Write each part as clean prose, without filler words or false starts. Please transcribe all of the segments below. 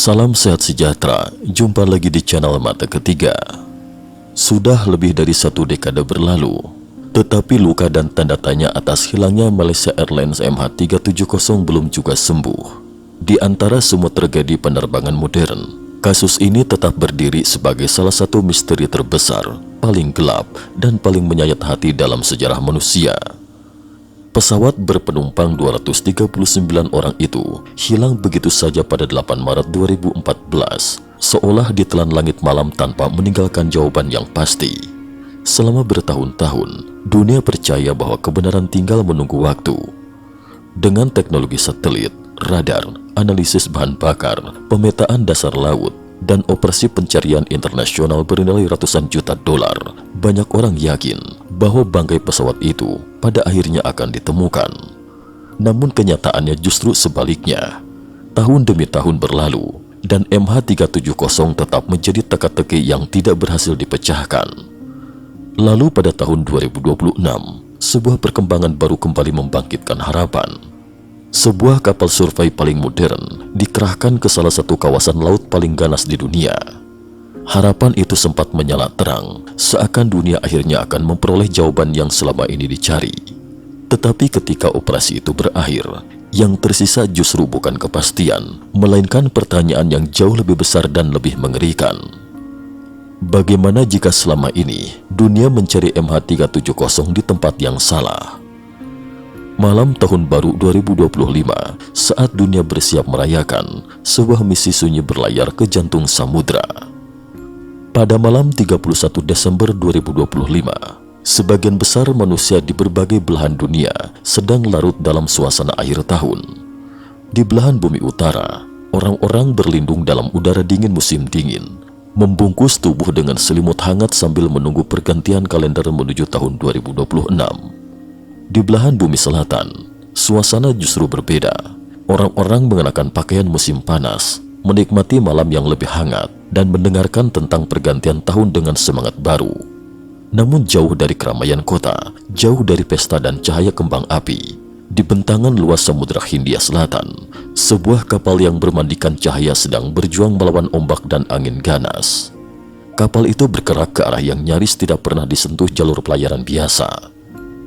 Salam sehat sejahtera, jumpa lagi di channel Mata Ketiga. Sudah lebih dari 1 dekade berlalu, tetapi luka dan tanda tanya atas hilangnya Malaysia Airlines MH370 belum juga sembuh. Di antara semua tragedi penerbangan modern, kasus ini tetap berdiri sebagai salah satu misteri terbesar, paling gelap, dan paling menyayat hati dalam sejarah manusia. Pesawat berpenumpang 239 orang itu hilang begitu saja pada 8 Maret 2014, seolah ditelan langit malam tanpa meninggalkan jawaban yang pasti. Selama bertahun-tahun, dunia percaya bahwa kebenaran tinggal menunggu waktu. Dengan teknologi satelit, radar, analisis bahan bakar, pemetaan dasar laut, dan operasi pencarian internasional bernilai ratusan juta dolar, banyak orang yakin bahwa bangkai pesawat itu pada akhirnya akan ditemukan. Namun kenyataannya justru sebaliknya. Tahun demi tahun berlalu, dan MH370 tetap menjadi teka-teki yang tidak berhasil dipecahkan. Lalu pada tahun 2026, sebuah perkembangan baru kembali membangkitkan harapan. Sebuah kapal survei paling modern dikerahkan ke salah satu kawasan laut paling ganas di dunia. Harapan itu sempat menyala terang, seakan dunia akhirnya akan memperoleh jawaban yang selama ini dicari. Tetapi ketika operasi itu berakhir, yang tersisa justru bukan kepastian, melainkan pertanyaan yang jauh lebih besar dan lebih mengerikan. Bagaimana jika selama ini dunia mencari MH370 di tempat yang salah? Malam tahun baru 2025, saat dunia bersiap merayakan sebuah misi sunyi berlayar ke jantung samudra. Pada malam 31 Desember 2025, sebagian besar manusia di berbagai belahan dunia sedang larut dalam suasana akhir tahun. Di belahan bumi utara, orang-orang berlindung dalam udara dingin musim dingin, membungkus tubuh dengan selimut hangat sambil menunggu pergantian kalender menuju tahun 2026. Di belahan bumi selatan, suasana justru berbeda. Orang-orang mengenakan pakaian musim panas, menikmati malam yang lebih hangat, dan mendengarkan tentang pergantian tahun dengan semangat baru. Namun jauh dari keramaian kota, jauh dari pesta dan cahaya kembang api, di bentangan luas Samudra Hindia Selatan, sebuah kapal yang bermandikan cahaya sedang berjuang melawan ombak dan angin ganas. Kapal itu bergerak ke arah yang nyaris tidak pernah disentuh jalur pelayaran biasa.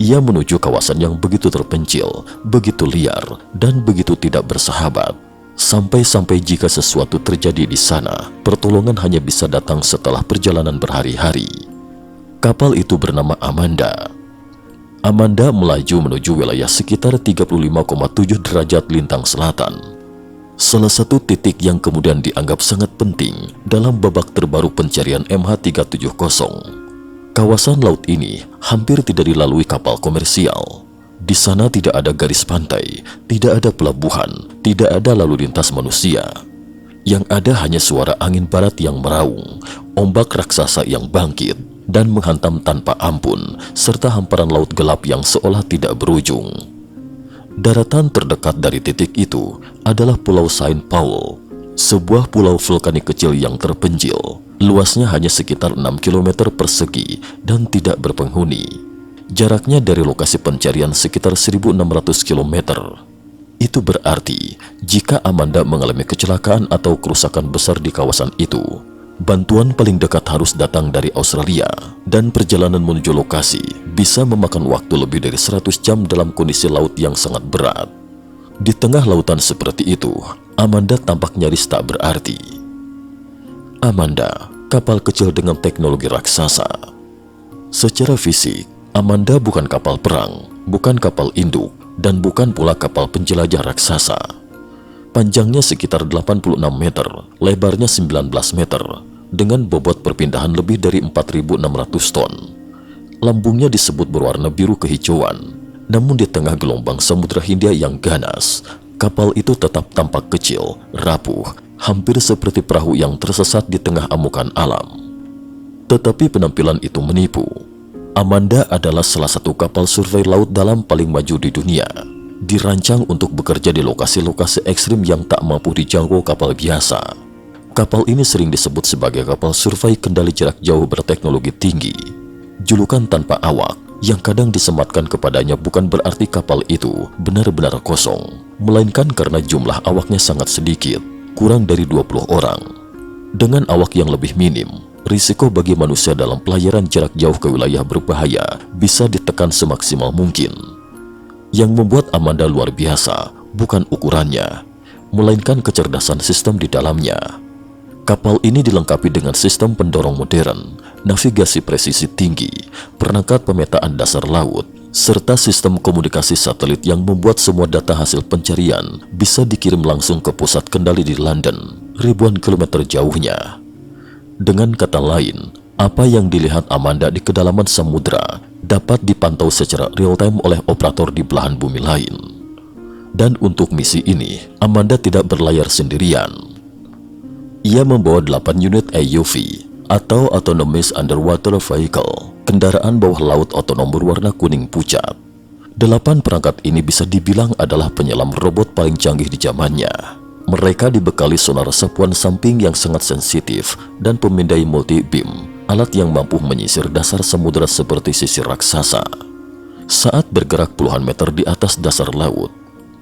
Ia menuju kawasan yang begitu terpencil, begitu liar, dan begitu tidak bersahabat. Sampai-sampai jika sesuatu terjadi di sana, pertolongan hanya bisa datang setelah perjalanan berhari-hari. Kapal itu bernama Amanda. Amanda melaju menuju wilayah sekitar 35,7 derajat lintang selatan. Salah satu titik yang kemudian dianggap sangat penting dalam babak terbaru pencarian MH370. Kawasan laut ini hampir tidak dilalui kapal komersial. Di sana tidak ada garis pantai, tidak ada pelabuhan, tidak ada lalu lintas manusia. Yang ada hanya suara angin barat yang meraung, ombak raksasa yang bangkit dan menghantam tanpa ampun, serta hamparan laut gelap yang seolah tidak berujung. Daratan terdekat dari titik itu adalah Pulau Saint Paul, sebuah pulau vulkanik kecil yang terpencil. Luasnya hanya sekitar 6 km persegi dan tidak berpenghuni. Jaraknya dari lokasi pencarian sekitar 1.600 km. Itu berarti, jika Amanda mengalami kecelakaan atau kerusakan besar di kawasan itu, bantuan paling dekat harus datang dari Australia, dan perjalanan menuju lokasi bisa memakan waktu lebih dari 100 jam dalam kondisi laut yang sangat berat. Di tengah lautan seperti itu, Amanda tampak nyaris tak berarti. Amanda, kapal kecil dengan teknologi raksasa. Secara fisik, Amanda bukan kapal perang, bukan kapal induk, dan bukan pula kapal penjelajah raksasa. Panjangnya sekitar 86 meter, lebarnya 19 meter, dengan bobot perpindahan lebih dari 4.600 ton. Lambungnya disebut berwarna biru kehijauan, namun di tengah gelombang Samudra Hindia yang ganas, kapal itu tetap tampak kecil, rapuh, hampir seperti perahu yang tersesat di tengah amukan alam. Tetapi penampilan itu menipu. Amanda adalah salah satu kapal survei laut dalam paling maju di dunia, dirancang untuk bekerja di lokasi-lokasi ekstrim yang tak mampu dijangkau kapal biasa. Kapal ini sering disebut sebagai kapal survei kendali jarak jauh berteknologi tinggi. Julukan tanpa awak yang kadang disematkan kepadanya bukan berarti kapal itu benar-benar kosong, melainkan karena jumlah awaknya sangat sedikit. kurang dari 20 orang. Dengan awak yang lebih minim, risiko bagi manusia dalam pelayaran jarak jauh ke wilayah berbahaya bisa ditekan semaksimal mungkin. Yang membuat Amanda luar biasa bukan ukurannya, melainkan kecerdasan sistem di dalamnya. Kapal ini dilengkapi dengan sistem pendorong modern, navigasi presisi tinggi, perangkat pemetaan dasar laut, serta sistem komunikasi satelit yang membuat semua data hasil pencarian bisa dikirim langsung ke pusat kendali di London, ribuan kilometer jauhnya. Dengan kata lain, apa yang dilihat Amanda di kedalaman samudra dapat dipantau secara real-time oleh operator di belahan bumi lain. Dan untuk misi ini, Amanda tidak berlayar sendirian. Ia membawa 8 unit AUV atau Autonomous Underwater Vehicle, kendaraan bawah laut otonom berwarna kuning pucat. 8 perangkat ini bisa dibilang adalah penyelam robot paling canggih di zamannya. Mereka dibekali sonar sapuan samping yang sangat sensitif dan pemindai multi-beam, alat yang mampu menyisir dasar samudera seperti sisir raksasa. Saat bergerak puluhan meter di atas dasar laut,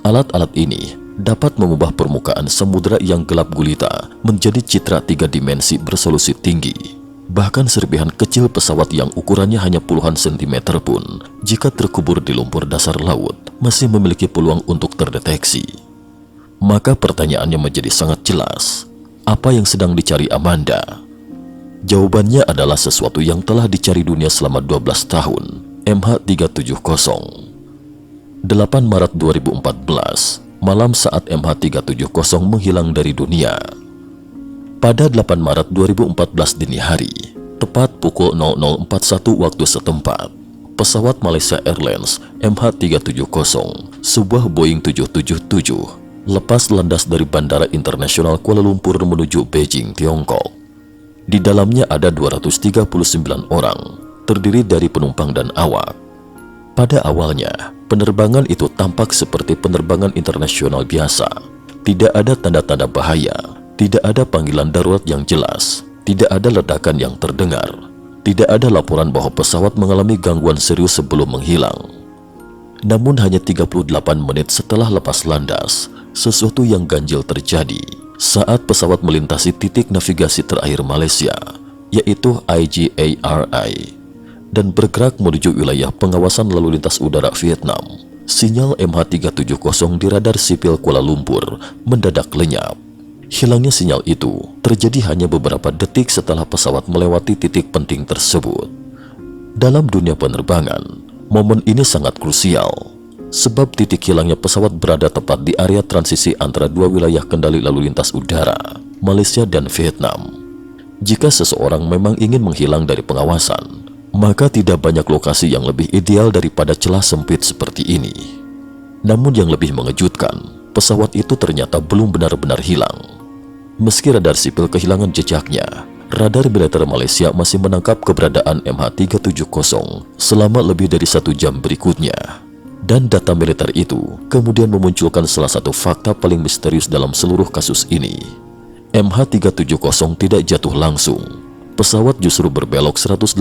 alat-alat ini dapat mengubah permukaan samudera yang gelap gulita menjadi citra 3 dimensi bersolusi tinggi. Bahkan serpihan kecil pesawat yang ukurannya hanya puluhan sentimeter pun, jika terkubur di lumpur dasar laut, masih memiliki peluang untuk terdeteksi. Maka pertanyaannya menjadi sangat jelas, apa yang sedang dicari Amanda? Jawabannya adalah sesuatu yang telah dicari dunia selama 12 tahun, MH370. 8 Maret 2014, malam saat MH370 menghilang dari dunia. Pada 8 Maret 2014 dini hari, tepat pukul 00.41 waktu setempat, pesawat Malaysia Airlines MH370, sebuah Boeing 777, lepas landas dari Bandara Internasional Kuala Lumpur menuju Beijing, Tiongkok. Di dalamnya ada 239 orang, terdiri dari penumpang dan awak. Pada awalnya, penerbangan itu tampak seperti penerbangan internasional biasa. Tidak ada tanda-tanda bahaya, tidak ada panggilan darurat yang jelas, tidak ada ledakan yang terdengar, tidak ada laporan bahwa pesawat mengalami gangguan serius sebelum menghilang. Namun hanya 38 menit setelah lepas landas, sesuatu yang ganjil terjadi saat pesawat melintasi titik navigasi terakhir Malaysia, yaitu IGARI, dan bergerak menuju wilayah pengawasan lalu lintas udara Vietnam. Sinyal MH370 di radar sipil Kuala Lumpur mendadak lenyap. Hilangnya sinyal itu terjadi hanya beberapa detik setelah pesawat melewati titik penting tersebut. Dalam dunia penerbangan, momen ini sangat krusial, sebab titik hilangnya pesawat berada tepat di area transisi antara dua wilayah kendali lalu lintas udara, Malaysia dan Vietnam. Jika seseorang memang ingin menghilang dari pengawasan, maka tidak banyak lokasi yang lebih ideal daripada celah sempit seperti ini. Namun yang lebih mengejutkan, pesawat itu ternyata belum benar-benar hilang. Meski radar sipil kehilangan jejaknya, radar militer Malaysia masih menangkap keberadaan MH370 selama lebih dari 1 jam berikutnya. Dan data militer itu kemudian memunculkan salah satu fakta paling misterius dalam seluruh kasus ini. MH370 tidak jatuh langsung. Pesawat justru berbelok 180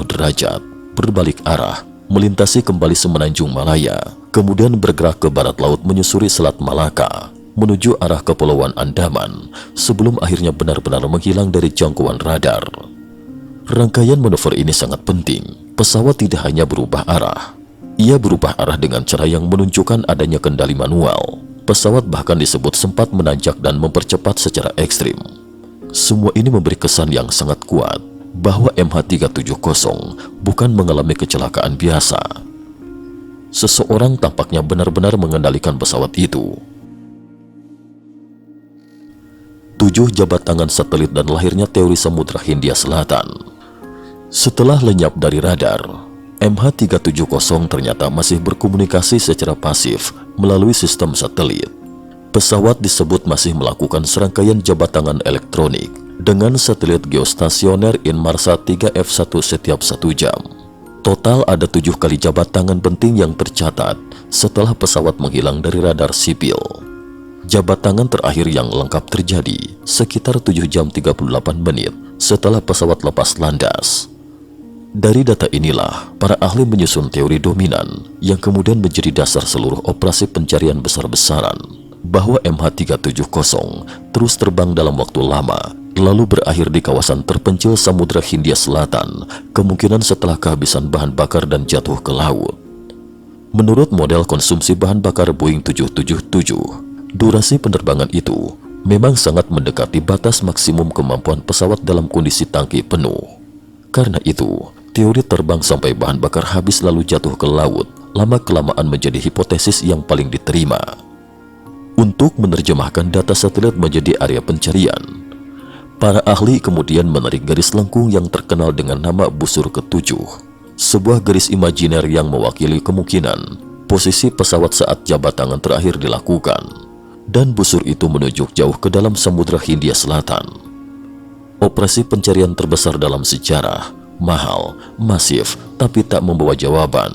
derajat, berbalik arah, melintasi kembali Semenanjung Malaya, kemudian bergerak ke barat laut menyusuri Selat Malaka, menuju arah Kepulauan Andaman, sebelum akhirnya benar-benar menghilang dari jangkauan radar. Rangkaian manuver ini sangat penting. Pesawat tidak hanya berubah arah, ia berubah arah dengan cara yang menunjukkan adanya kendali manual. Pesawat bahkan disebut sempat menanjak dan mempercepat secara ekstrim. Semua ini memberi kesan yang sangat kuat bahwa MH370 bukan mengalami kecelakaan biasa. Seseorang tampaknya benar-benar mengendalikan pesawat itu. 7 jabat tangan satelit dan lahirnya teori Samudra Hindia Selatan. Setelah lenyap dari radar, MH370 ternyata masih berkomunikasi secara pasif melalui sistem satelit. Pesawat disebut masih melakukan serangkaian jabat tangan elektronik dengan satelit geostasioner Inmarsat 3F1 setiap 1 jam. Total ada 7 kali jabat tangan penting yang tercatat setelah pesawat menghilang dari radar sipil. Jabat tangan terakhir yang lengkap terjadi sekitar 7 jam 38 menit setelah pesawat lepas landas. Dari data inilah, para ahli menyusun teori dominan yang kemudian menjadi dasar seluruh operasi pencarian besar-besaran. bahwa MH370 terus terbang dalam waktu lama, lalu berakhir di kawasan terpencil Samudra Hindia Selatan, kemungkinan setelah kehabisan bahan bakar dan jatuh ke laut. Menurut model konsumsi bahan bakar Boeing 777, durasi penerbangan itu memang sangat mendekati batas maksimum kemampuan pesawat dalam kondisi tangki penuh. Karena itu, teori terbang sampai bahan bakar habis lalu jatuh ke laut lama-kelamaan menjadi hipotesis yang paling diterima. Untuk menerjemahkan data satelit menjadi area pencarian, para ahli kemudian menarik garis lengkung yang terkenal dengan nama busur ketujuh, sebuah garis imajiner yang mewakili kemungkinan posisi pesawat saat jabat tangan terakhir dilakukan, dan busur itu menunjuk jauh ke dalam Samudra Hindia Selatan. Operasi pencarian terbesar dalam sejarah, mahal, masif, tapi tak membawa jawaban.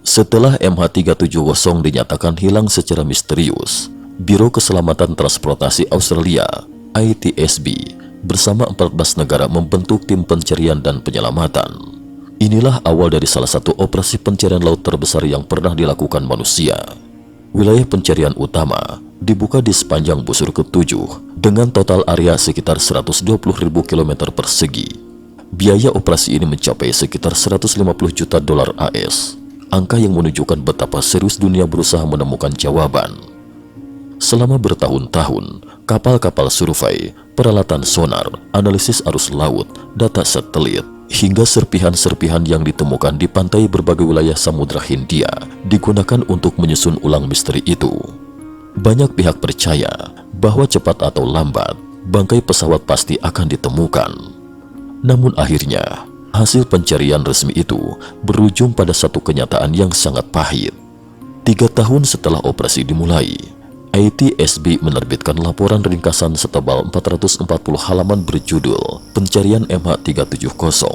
Setelah MH370 dinyatakan hilang secara misterius, Biro Keselamatan Transportasi Australia (ITSB) bersama 14 negara membentuk tim pencarian dan penyelamatan. Inilah awal dari salah satu operasi pencarian laut terbesar yang pernah dilakukan manusia. Wilayah pencarian utama dibuka di sepanjang busur ketujuh dengan total area sekitar 120.000 km persegi. Biaya operasi ini mencapai sekitar 150 juta dolar AS. Angka yang menunjukkan betapa serius dunia berusaha menemukan jawaban. Selama bertahun-tahun, kapal-kapal survei, peralatan sonar, analisis arus laut, data satelit, hingga serpihan-serpihan yang ditemukan di pantai berbagai wilayah Samudra Hindia digunakan untuk menyusun ulang misteri itu. Banyak pihak percaya bahwa cepat atau lambat, bangkai pesawat pasti akan ditemukan. Namun akhirnya, hasil pencarian resmi itu berujung pada satu kenyataan yang sangat pahit. 3 tahun setelah operasi dimulai, ITSB menerbitkan laporan ringkasan setebal 440 halaman berjudul Pencarian MH370.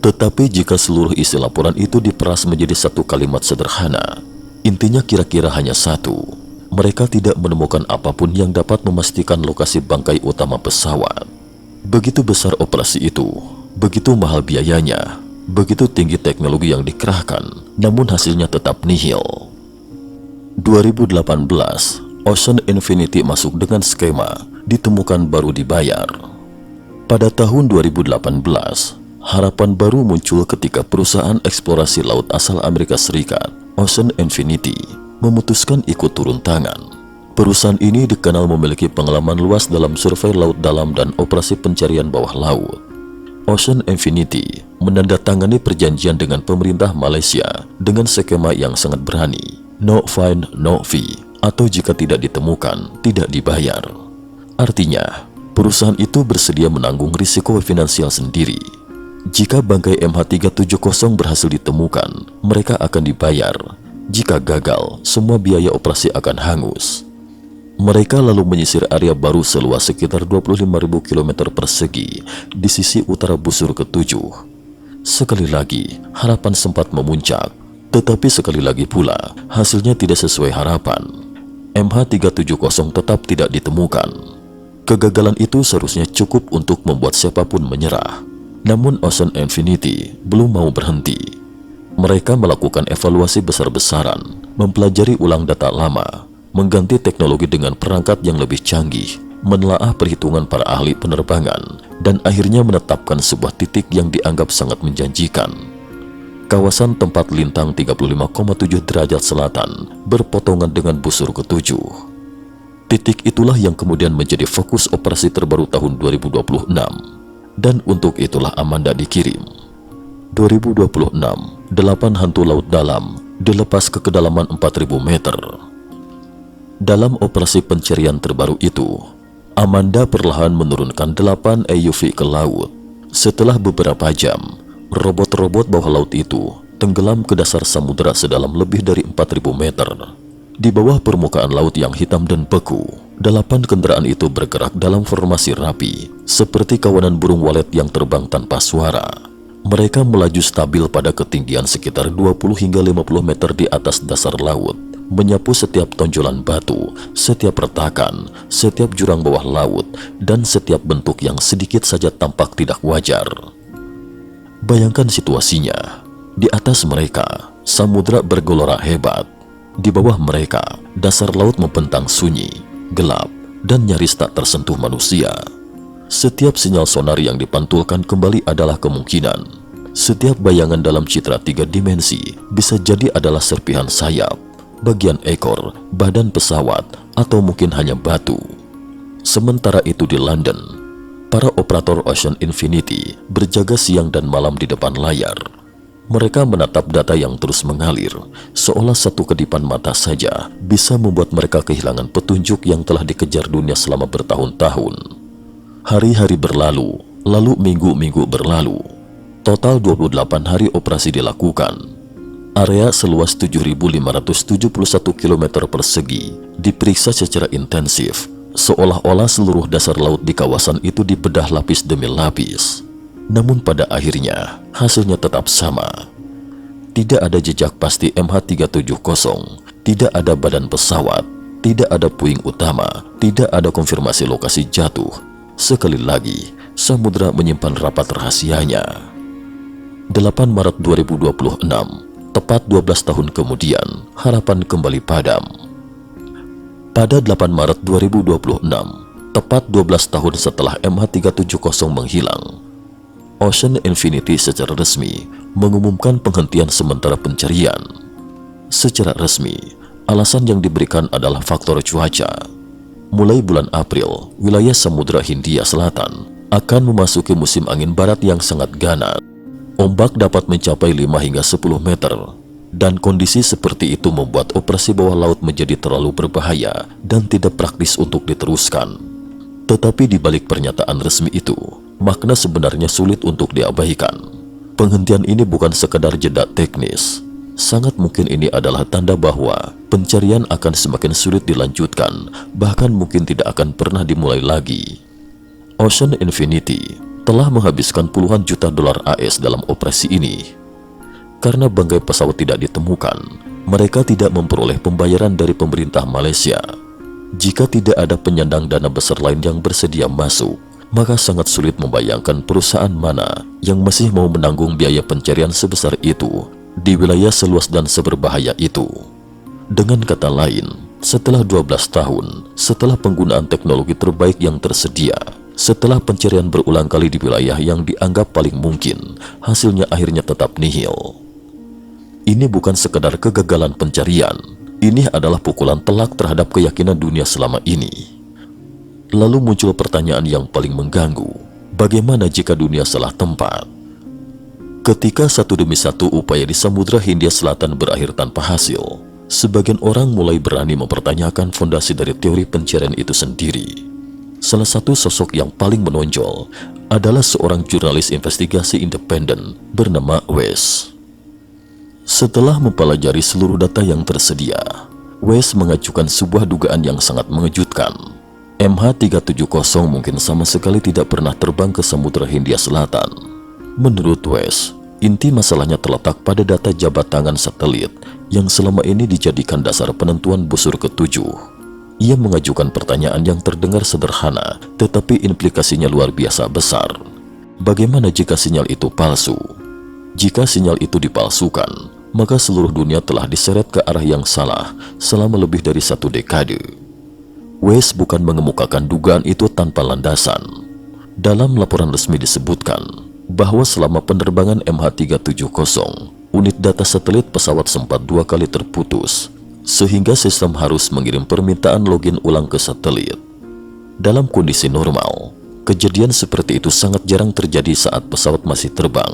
Tetapi jika seluruh isi laporan itu diperas menjadi satu kalimat sederhana, intinya kira-kira hanya satu: mereka tidak menemukan apapun yang dapat memastikan lokasi bangkai utama pesawat. Begitu besar operasi itu, begitu mahal biayanya, begitu tinggi teknologi yang dikerahkan, namun hasilnya tetap nihil. 2018, Ocean Infinity masuk dengan skema ditemukan baru dibayar. Pada tahun 2018, harapan baru muncul ketika perusahaan eksplorasi laut asal Amerika Serikat, Ocean Infinity, memutuskan ikut turun tangan. Perusahaan ini dikenal memiliki pengalaman luas dalam survei laut dalam dan operasi pencarian bawah laut. Ocean Infinity menandatangani perjanjian dengan pemerintah Malaysia dengan skema yang sangat berani, no find, no fee, atau jika tidak ditemukan, tidak dibayar. Artinya, perusahaan itu bersedia menanggung risiko finansial sendiri. Jika bangkai MH370 berhasil ditemukan, mereka akan dibayar. Jika gagal, semua biaya operasi akan hangus. Mereka lalu menyisir area baru seluas sekitar 25.000 km persegi di sisi utara busur ketujuh. Sekali lagi, harapan sempat memuncak, tetapi sekali lagi pula, hasilnya tidak sesuai harapan. MH370 tetap tidak ditemukan. Kegagalan itu seharusnya cukup untuk membuat siapapun menyerah. Namun Ocean Infinity belum mau berhenti. Mereka melakukan evaluasi besar-besaran, mempelajari ulang data lama, mengganti teknologi dengan perangkat yang lebih canggih, menelaah perhitungan para ahli penerbangan, dan akhirnya menetapkan sebuah titik yang dianggap sangat menjanjikan. Kawasan tempat lintang 35,7 derajat selatan berpotongan dengan busur ketujuh. Titik itulah yang kemudian menjadi fokus operasi terbaru tahun 2026, dan untuk itulah Amanda dikirim. 2026, 8 hantu laut dalam dilepas ke kedalaman 4.000 meter. Dalam operasi pencarian terbaru itu, Amanda perlahan menurunkan 8 AUV ke laut. Setelah beberapa jam, robot-robot bawah laut itu tenggelam ke dasar samudera sedalam lebih dari 4.000 meter. Di bawah permukaan laut yang hitam dan beku, 8 kendaraan itu bergerak dalam formasi rapi, seperti kawanan burung walet yang terbang tanpa suara. Mereka melaju stabil pada ketinggian sekitar 20 hingga 50 meter di atas dasar laut, menyapu setiap tonjolan batu, setiap retakan, setiap jurang bawah laut, dan setiap bentuk yang sedikit saja tampak tidak wajar. Bayangkan situasinya, di atas mereka, samudera bergelora hebat. Di bawah mereka, dasar laut membentang sunyi, gelap, dan nyaris tak tersentuh manusia. Setiap sinyal sonar yang dipantulkan kembali adalah kemungkinan. Setiap bayangan dalam citra 3 dimensi bisa jadi adalah serpihan sayap, bagian ekor, badan pesawat, atau mungkin hanya batu. Sementara itu di London, para operator Ocean Infinity berjaga siang dan malam di depan layar. Mereka menatap data yang terus mengalir, seolah satu kedipan mata saja bisa membuat mereka kehilangan petunjuk yang telah dikejar dunia selama bertahun-tahun. Hari-hari berlalu, lalu minggu-minggu berlalu. Total 28 hari operasi dilakukan. Area seluas 7.571 km persegi diperiksa secara intensif, seolah-olah seluruh dasar laut di kawasan itu dibedah lapis demi lapis. Namun pada akhirnya, hasilnya tetap sama. Tidak ada jejak pasti MH370, tidak ada badan pesawat, tidak ada puing utama, tidak ada konfirmasi lokasi jatuh. Sekali lagi, samudra menyimpan rapat rahasianya. 8 Maret 2026, tepat 12 tahun kemudian, harapan kembali padam. Pada 8 Maret 2026, tepat 12 tahun setelah MH370 menghilang, Ocean Infinity secara resmi mengumumkan penghentian sementara pencarian. Secara resmi, alasan yang diberikan adalah faktor cuaca. Mulai bulan April, wilayah Samudra Hindia Selatan akan memasuki musim angin barat yang sangat ganas. Ombak dapat mencapai 5 hingga 10 meter, dan kondisi seperti itu membuat operasi bawah laut menjadi terlalu berbahaya dan tidak praktis untuk diteruskan. Tetapi di balik pernyataan resmi itu, makna sebenarnya sulit untuk diabaikan. Penghentian ini bukan sekedar jeda teknis. Sangat mungkin ini adalah tanda bahwa pencarian akan semakin sulit dilanjutkan, bahkan mungkin tidak akan pernah dimulai lagi. Ocean Infinity telah menghabiskan puluhan juta dolar AS dalam operasi ini. Karena bangkai pesawat tidak ditemukan, mereka tidak memperoleh pembayaran dari pemerintah Malaysia. Jika tidak ada penyandang dana besar lain yang bersedia masuk, maka sangat sulit membayangkan perusahaan mana yang masih mau menanggung biaya pencarian sebesar itu di wilayah seluas dan seberbahaya itu. Dengan kata lain, setelah 12 tahun, setelah penggunaan teknologi terbaik yang tersedia, setelah pencarian berulang kali di wilayah yang dianggap paling mungkin, hasilnya akhirnya tetap nihil. Ini bukan sekedar kegagalan pencarian, ini adalah pukulan telak terhadap keyakinan dunia selama ini. Lalu muncul pertanyaan yang paling mengganggu, bagaimana jika dunia salah tempat? Ketika satu demi satu upaya di Samudra Hindia Selatan berakhir tanpa hasil, sebagian orang mulai berani mempertanyakan fondasi dari teori pencarian itu sendiri. Salah satu sosok yang paling menonjol adalah seorang jurnalis investigasi independen bernama Wes. Setelah mempelajari seluruh data yang tersedia, Wes mengajukan sebuah dugaan yang sangat mengejutkan. MH370 mungkin sama sekali tidak pernah terbang ke Samudra Hindia Selatan. Menurut Wes, inti masalahnya terletak pada data jabat tangan satelit yang selama ini dijadikan dasar penentuan busur ke-7. Ia mengajukan pertanyaan yang terdengar sederhana, tetapi implikasinya luar biasa besar. Bagaimana jika sinyal itu palsu? Jika sinyal itu dipalsukan, maka seluruh dunia telah diseret ke arah yang salah selama lebih dari 1 dekade. Wes bukan mengemukakan dugaan itu tanpa landasan. Dalam laporan resmi disebutkan bahwa selama penerbangan MH370, unit data satelit pesawat sempat 2 kali terputus, sehingga sistem harus mengirim permintaan login ulang ke satelit. Dalam kondisi normal, kejadian seperti itu sangat jarang terjadi saat pesawat masih terbang.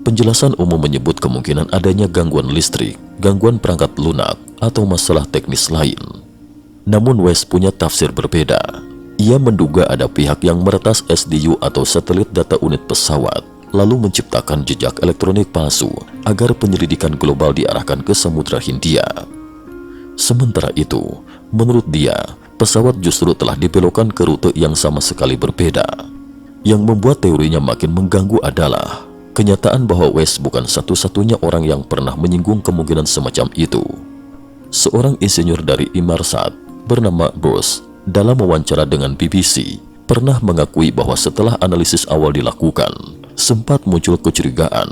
Penjelasan umum menyebut kemungkinan adanya gangguan listrik, gangguan perangkat lunak, atau masalah teknis lain. Namun Wes punya tafsir berbeda. Ia menduga ada pihak yang meretas SDU atau satelit data unit pesawat, lalu menciptakan jejak elektronik palsu agar penyelidikan global diarahkan ke Samudra Hindia. Sementara itu, menurut dia, pesawat justru telah dibelokkan ke rute yang sama sekali berbeda. Yang membuat teorinya makin mengganggu adalah kenyataan bahwa Wes bukan satu-satunya orang yang pernah menyinggung kemungkinan semacam itu. Seorang insinyur dari Inmarsat bernama Bruce dalam wawancara dengan BBC pernah mengakui bahwa setelah analisis awal dilakukan, sempat muncul kecurigaan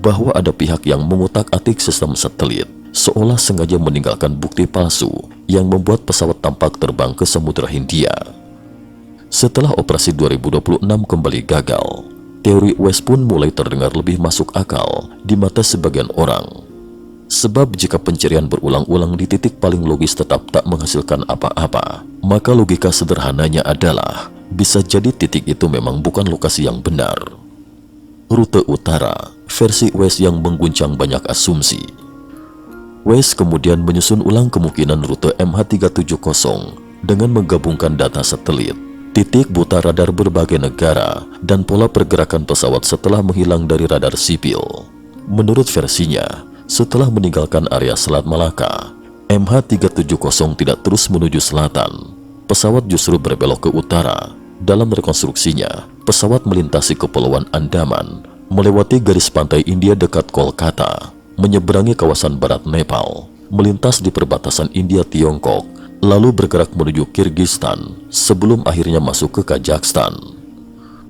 bahwa ada pihak yang mengutak-atik sistem satelit seolah sengaja meninggalkan bukti palsu yang membuat pesawat tampak terbang ke Samudra Hindia. Setelah operasi 2026 kembali gagal, teori West pun mulai terdengar lebih masuk akal di mata sebagian orang. Sebab jika pencarian berulang-ulang di titik paling logis tetap tak menghasilkan apa-apa, maka logika sederhananya adalah bisa jadi titik itu memang bukan lokasi yang benar. Rute utara, versi West yang mengguncang banyak asumsi. West kemudian menyusun ulang kemungkinan rute MH370 dengan menggabungkan data satelit, titik buta radar berbagai negara, dan pola pergerakan pesawat setelah menghilang dari radar sipil. Menurut versinya, setelah meninggalkan area Selat Malaka, MH370 tidak terus menuju selatan. Pesawat justru berbelok ke utara. Dalam rekonstruksinya, pesawat melintasi Kepulauan Andaman, melewati garis pantai India dekat Kolkata, menyeberangi kawasan barat Nepal, melintas di perbatasan India-Tiongkok, lalu bergerak menuju Kirgistan sebelum akhirnya masuk ke Kazakhstan.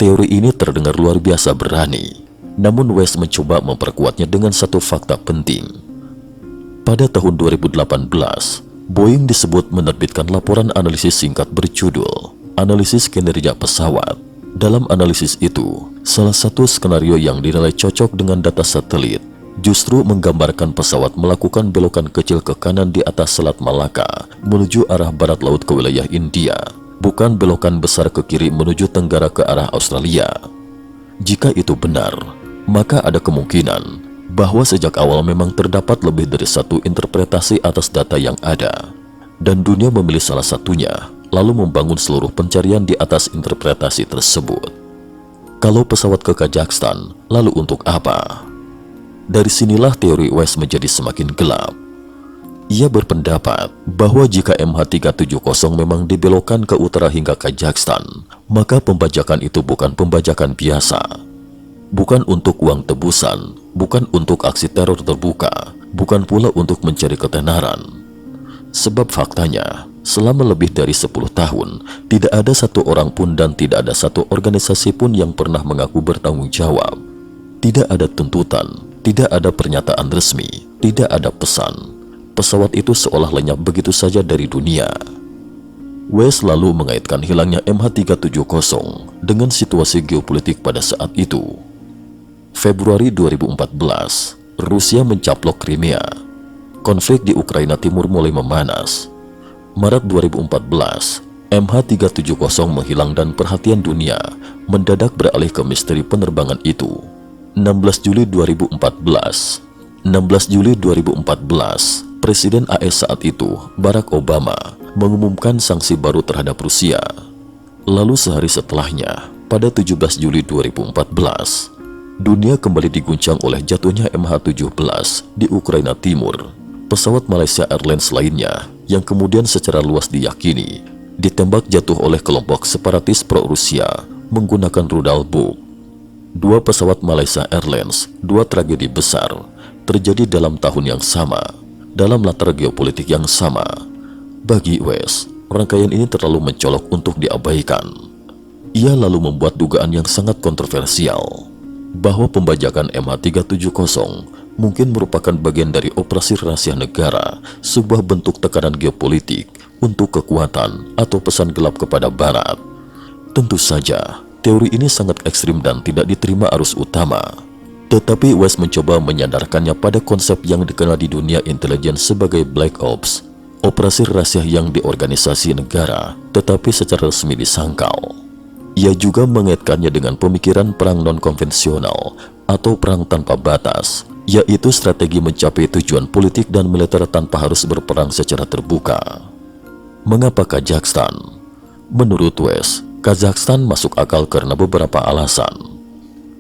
Teori ini terdengar luar biasa berani, namun West mencoba memperkuatnya dengan satu fakta penting. Pada tahun 2018, Boeing disebut menerbitkan laporan analisis singkat berjudul Analisis Kinerja Pesawat. Dalam analisis itu, salah satu skenario yang dinilai cocok dengan data satelit justru menggambarkan pesawat melakukan belokan kecil ke kanan di atas Selat Malaka menuju arah barat laut ke wilayah India, bukan belokan besar ke kiri menuju tenggara ke arah Australia. Jika itu benar, maka ada kemungkinan bahwa sejak awal memang terdapat lebih dari satu interpretasi atas data yang ada, dan dunia memilih salah satunya lalu membangun seluruh pencarian di atas interpretasi tersebut. Kalau pesawat ke Kazakhstan, lalu untuk apa? Dari sinilah teori West menjadi semakin gelap. Ia berpendapat bahwa jika MH370 memang dibelokkan ke utara hingga Kazakhstan, maka pembajakan itu bukan pembajakan biasa. Bukan untuk uang tebusan, bukan untuk aksi teror terbuka, bukan pula untuk mencari ketenaran. Sebab faktanya, selama lebih dari 10 tahun, tidak ada satu orang pun dan tidak ada satu organisasi pun yang pernah mengaku bertanggung jawab. Tidak ada tuntutan, tidak ada pernyataan resmi, tidak ada pesan. Pesawat itu seolah lenyap begitu saja dari dunia. West lalu mengaitkan hilangnya MH370 dengan situasi geopolitik pada saat itu. Februari 2014, Rusia mencaplok Crimea. Konflik di Ukraina Timur mulai memanas. Maret 2014, MH370 menghilang dan perhatian dunia mendadak beralih ke misteri penerbangan itu. 16 Juli 2014, Presiden AS saat itu, Barack Obama, mengumumkan sanksi baru terhadap Rusia. Lalu sehari setelahnya, pada 17 Juli 2014, dunia kembali diguncang oleh jatuhnya MH17 di Ukraina Timur. Pesawat Malaysia Airlines lainnya yang kemudian secara luas diyakini ditembak jatuh oleh kelompok separatis pro-Rusia menggunakan rudal Buk. Dua pesawat Malaysia Airlines, dua tragedi besar, terjadi dalam tahun yang sama, dalam latar geopolitik yang sama. Bagi West, rangkaian ini terlalu mencolok untuk diabaikan. Ia lalu membuat dugaan yang sangat kontroversial, bahwa pembajakan MH370 mungkin merupakan bagian dari operasi rahasia negara, sebuah bentuk tekanan geopolitik untuk kekuatan atau pesan gelap kepada Barat. Tentu saja, teori ini sangat ekstrim dan tidak diterima arus utama. Tetapi West mencoba menyadarkannya pada konsep yang dikenal di dunia intelijen sebagai Black Ops, operasi rahasia yang diorganisasi negara tetapi secara resmi disangkal. Ia juga mengaitkannya dengan pemikiran perang non-konvensional atau perang tanpa batas, yaitu strategi mencapai tujuan politik dan militer tanpa harus berperang secara terbuka. Mengapa Kazakhstan? Menurut West, Kazakhstan masuk akal karena beberapa alasan.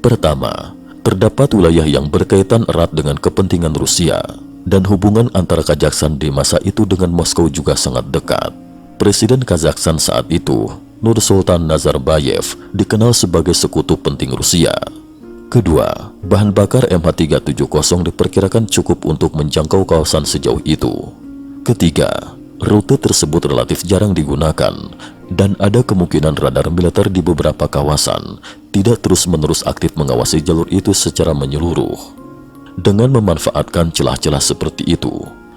Pertama, terdapat wilayah yang berkaitan erat dengan kepentingan Rusia, dan hubungan antara Kazakhstan di masa itu dengan Moskow juga sangat dekat. Presiden Kazakhstan saat itu, Nursultan Nazarbayev, dikenal sebagai sekutu penting Rusia. Kedua, bahan bakar MH370 diperkirakan cukup untuk menjangkau kawasan sejauh itu. Ketiga, rute tersebut relatif jarang digunakan, dan ada kemungkinan radar militer di beberapa kawasan tidak terus-menerus aktif mengawasi jalur itu secara menyeluruh. Dengan memanfaatkan celah-celah seperti itu,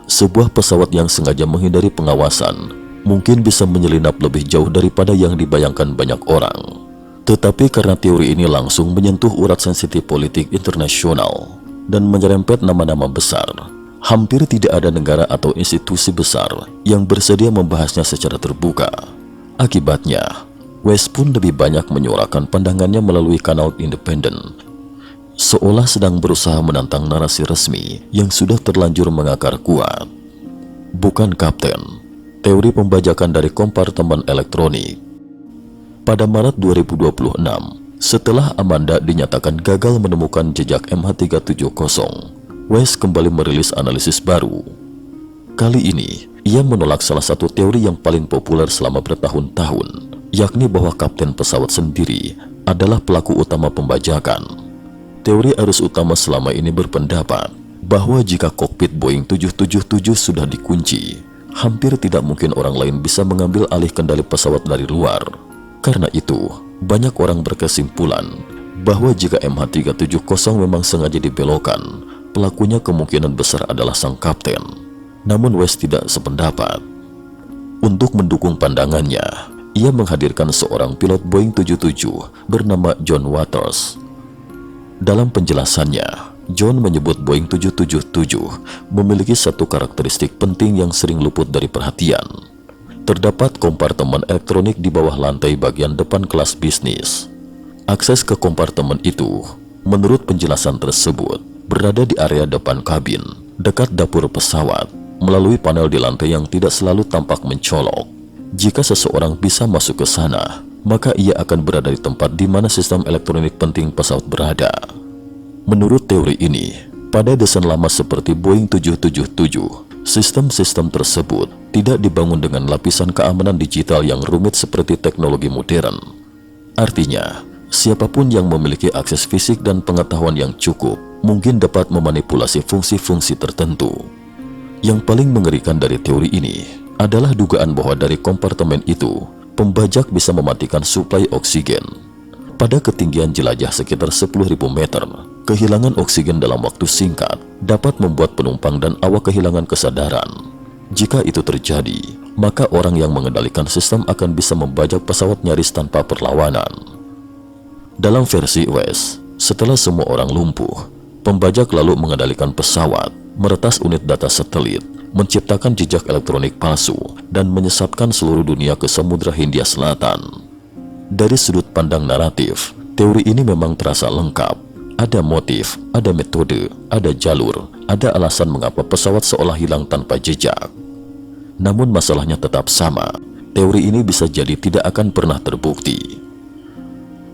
sebuah pesawat yang sengaja menghindari pengawasan mungkin bisa menyelinap lebih jauh daripada yang dibayangkan banyak orang. Tetapi karena teori ini langsung menyentuh urat sensitif politik internasional dan menyerempet nama-nama besar, hampir tidak ada negara atau institusi besar yang bersedia membahasnya secara terbuka. Akibatnya, West pun lebih banyak menyuarakan pandangannya melalui kanal independen, seolah sedang berusaha menantang narasi resmi yang sudah terlanjur mengakar kuat. Bukan Kapten, teori pembajakan dari kompartemen elektronik. Pada Maret 2026, setelah Amanda dinyatakan gagal menemukan jejak MH370, West kembali merilis analisis baru. Kali ini, ia menolak salah satu teori yang paling populer selama bertahun-tahun, yakni bahwa kapten pesawat sendiri adalah pelaku utama pembajakan. Teori arus utama selama ini berpendapat bahwa jika kokpit Boeing 777 sudah dikunci, hampir tidak mungkin orang lain bisa mengambil alih kendali pesawat dari luar. Karena itu, banyak orang berkesimpulan bahwa jika MH370 memang sengaja dibelokkan, pelakunya kemungkinan besar adalah sang kapten. Namun West tidak sependapat. Untuk mendukung pandangannya, ia menghadirkan seorang pilot Boeing 77 bernama John Waters. Dalam penjelasannya, John menyebut Boeing 777 memiliki satu karakteristik penting yang sering luput dari perhatian. Terdapat kompartemen elektronik di bawah lantai bagian depan kelas bisnis. Akses ke kompartemen itu, menurut penjelasan tersebut, berada di area depan kabin, dekat dapur pesawat, melalui panel di lantai yang tidak selalu tampak mencolok. Jika seseorang bisa masuk ke sana, maka ia akan berada di tempat di mana sistem elektronik penting pesawat berada. Menurut teori ini, pada desain lama seperti Boeing 777, sistem-sistem tersebut tidak dibangun dengan lapisan keamanan digital yang rumit seperti teknologi modern. Artinya, siapapun yang memiliki akses fisik dan pengetahuan yang cukup mungkin dapat memanipulasi fungsi-fungsi tertentu. Yang paling mengerikan dari teori ini adalah dugaan bahwa dari kompartemen itu, pembajak bisa mematikan suplai oksigen. Pada ketinggian jelajah sekitar 10.000 meter, kehilangan oksigen dalam waktu singkat dapat membuat penumpang dan awak kehilangan kesadaran. Jika itu terjadi, maka orang yang mengendalikan sistem akan bisa membajak pesawat nyaris tanpa perlawanan. Dalam versi West, setelah semua orang lumpuh, pembajak lalu mengendalikan pesawat, meretas unit data satelit, menciptakan jejak elektronik palsu, dan menyesatkan seluruh dunia ke Samudra Hindia Selatan. Dari sudut pandang naratif, teori ini memang terasa lengkap. Ada motif, ada metode, ada jalur, ada alasan mengapa pesawat seolah hilang tanpa jejak. Namun masalahnya tetap sama, teori ini bisa jadi tidak akan pernah terbukti.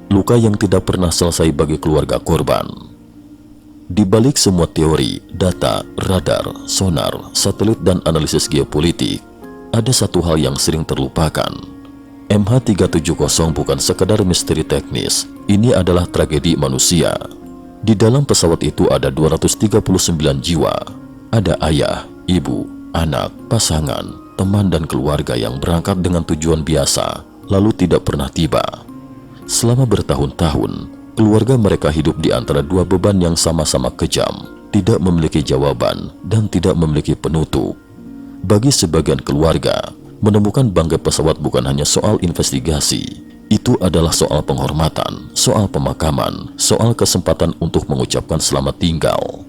Luka yang tidak pernah selesai bagi keluarga korban. Di balik semua teori, data, radar, sonar, satelit, dan analisis geopolitik, ada satu hal yang sering terlupakan. MH370 bukan sekadar misteri teknis, ini adalah tragedi manusia. Di dalam pesawat itu ada 239 jiwa. Ada ayah, ibu, anak, pasangan, teman, dan keluarga yang berangkat dengan tujuan biasa, lalu tidak pernah tiba. Selama bertahun-tahun, keluarga mereka hidup di antara dua beban yang sama-sama kejam, tidak memiliki jawaban, dan tidak memiliki penutup. Bagi sebagian keluarga, menemukan bangkai pesawat bukan hanya soal investigasi, itu adalah soal penghormatan, soal pemakaman, soal kesempatan untuk mengucapkan selamat tinggal.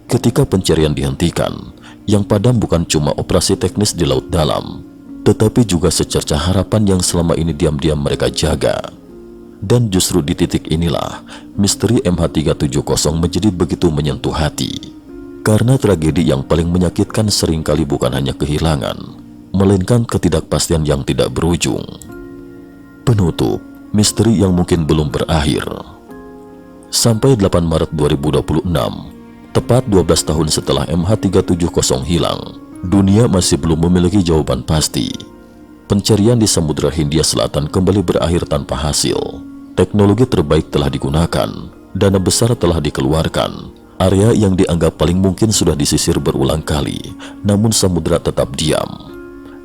Ketika pencarian dihentikan, yang padam bukan cuma operasi teknis di laut dalam, tetapi juga secercah harapan yang selama ini diam-diam mereka jaga. Dan justru di titik inilah misteri MH370 menjadi begitu menyentuh hati. Karena tragedi yang paling menyakitkan seringkali bukan hanya kehilangan, melainkan ketidakpastian yang tidak berujung. Penutup, misteri yang mungkin belum berakhir. Sampai 8 Maret 2026, tepat 12 tahun setelah MH370 hilang, dunia masih belum memiliki jawaban pasti. Pencarian di Samudra Hindia Selatan kembali berakhir tanpa hasil. Teknologi terbaik telah digunakan, dana besar telah dikeluarkan, area yang dianggap paling mungkin sudah disisir berulang kali, namun samudra tetap diam.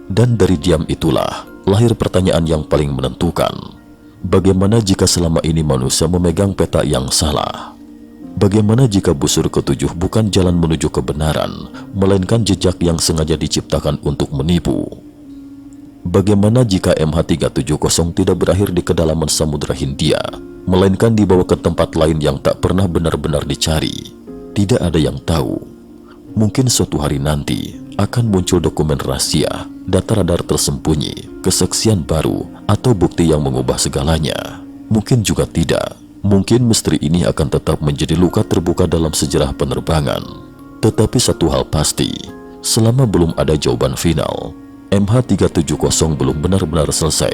Dan dari diam itulah lahir pertanyaan yang paling menentukan. Bagaimana jika selama ini manusia memegang peta yang salah? Bagaimana jika busur ketujuh bukan jalan menuju kebenaran, melainkan jejak yang sengaja diciptakan untuk menipu? Bagaimana jika MH370 tidak berakhir di kedalaman Samudra Hindia, melainkan dibawa ke tempat lain yang tak pernah benar-benar dicari? Tidak ada yang tahu. Mungkin suatu hari nanti akan muncul dokumen rahasia, data radar tersembunyi, kesaksian baru, atau bukti yang mengubah segalanya. Mungkin juga tidak. Mungkin misteri ini akan tetap menjadi luka terbuka dalam sejarah penerbangan. Tetapi satu hal pasti, selama belum ada jawaban final, MH370 belum benar-benar selesai.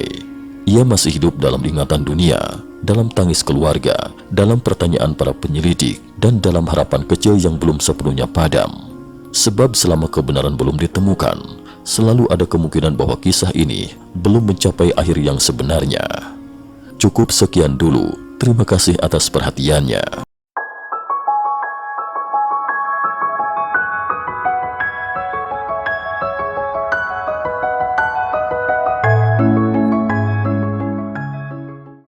Ia masih hidup dalam ingatan dunia, dalam tangis keluarga, dalam pertanyaan para penyelidik, dan dalam harapan kecil yang belum sepenuhnya padam. Sebab selama kebenaran belum ditemukan, selalu ada kemungkinan bahwa kisah ini belum mencapai akhir yang sebenarnya. Cukup sekian dulu. Terima kasih atas perhatiannya.